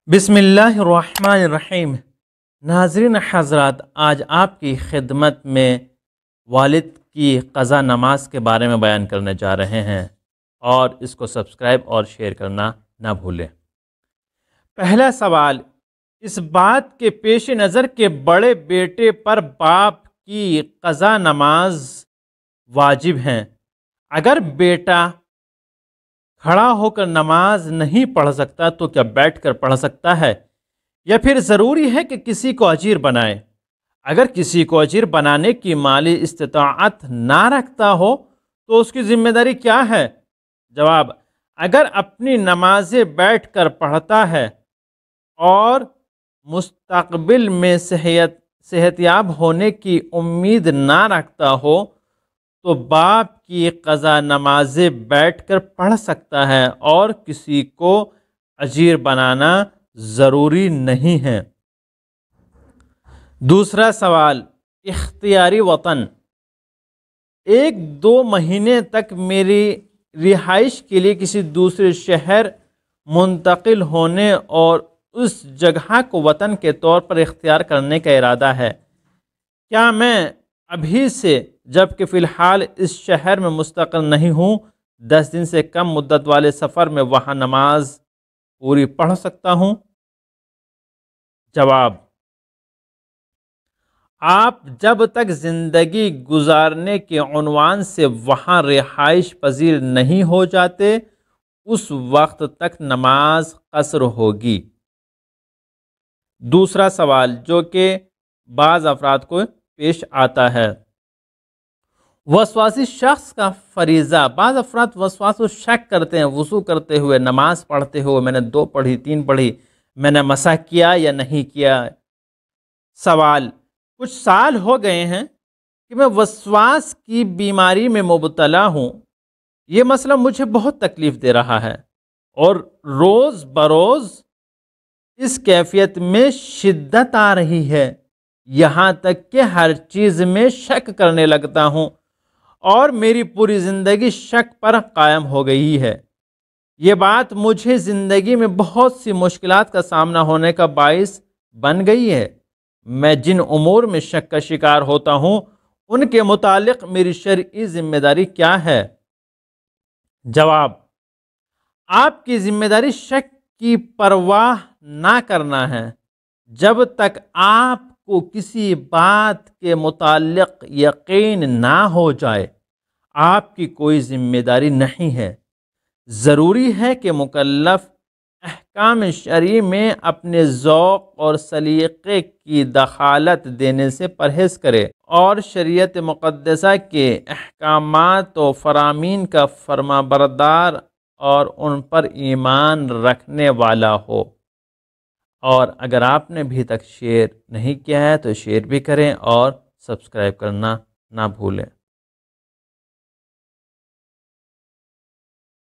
بسم اللہ الرحمن الرحیم۔ ناظرین حضرات، آج آپ کی خدمت میں والد کی قضا نماز کے بارے میں بیان کرنے جا رہے ہیں، اور اس کو سبسکرائب اور شیئر کرنا نہ بھولیں۔ پہلا سوال اس بات کے پیش نظر کہ بڑے بیٹے پر باپ کی قضا نماز واجب ہیں، اگر بیٹا کھڑا ہو کر نماز نہیں پڑھ سکتا تو کیا بیٹھ کر پڑھ سکتا ہے، یا پھر ضروری ہے کہ کسی کو اجیر بنائے؟ اگر کسی کو اجیر بنانے کی مالی استطاعت نہ رکھتا ہو تو اس کی ذمہ داری کیا ہے؟ جواب: اگر اپنی نمازیں بیٹھ کر پڑھتا ہے اور مستقبل میں صحت یاب ہونے کی امید نہ رکھتا ہو تو باپ کی قضا نمازیں بیٹھ کر پڑھ سکتا ہے، اور کسی کو اجیر بنانا ضروری نہیں ہے۔ دوسرا سوال اختیاری وطن: 1-2 مہینے تک میری رہائش کے لیے کسی دوسرے شہر منتقل ہونے اور اس جگہ کو وطن کے طور پر اختیار کرنے کا ارادہ ہے، کیا میں ابھی سے، جبکہ فی الحال اس شہر میں مستقل نہیں ہوں، 10 دن سے کم مدت والے سفر میں وہاں نماز پوری پڑھ سکتا ہوں؟ جواب: آپ جب تک زندگی گزارنے کے عنوان سے وہاں رہائش پذیر نہیں ہو جاتے، اس وقت تک نماز قصر ہوگی۔ دوسرا سوال جو کہ بعض افراد کو پیش آتا ہے، وسواسی شخص کا فریضہ۔ بعض افراد وسواس و شک کرتے ہیں، وضو کرتے ہوئے، نماز پڑھتے ہوئے، میں نے 2 پڑھی 3 پڑھی، میں نے مسح کیا یا نہیں کیا؟ سوال: کچھ سال ہو گئے ہیں کہ میں وسواس کی بیماری میں مبتلا ہوں، یہ مسئلہ مجھے بہت تکلیف دے رہا ہے، اور روز بروز اس کیفیت میں شدت آ رہی ہے، یہاں تک کہ ہر چیز میں شک کرنے لگتا ہوں، اور میری پوری زندگی شک پر قائم ہو گئی ہے۔ یہ بات مجھے زندگی میں بہت سی مشکلات کا سامنا ہونے کا باعث بن گئی ہے۔ میں جن امور میں شک کا شکار ہوتا ہوں ان کے متعلق میری شرعی ذمہ داری کیا ہے؟ جواب: آپ کی ذمہ داری شک کی پرواہ نہ کرنا ہے۔ جب تک آپ کو کسی بات کے متعلق یقین نہ ہو جائے، آپ کی کوئی ذمہ داری نہیں ہے۔ ضروری ہے کہ مکلف احکام شرعی میں اپنے ذوق اور سلیقے کی دخالت دینے سے پرہیز کرے، اور شریعت مقدسہ کے احکامات و فرامین کا فرمانبردار اور ان پر ایمان رکھنے والا ہو۔ اور اگر آپ نے ابھی تک شیئر نہیں کیا ہے تو شیئر بھی کریں اور سبسکرائب کرنا نہ بھولیں۔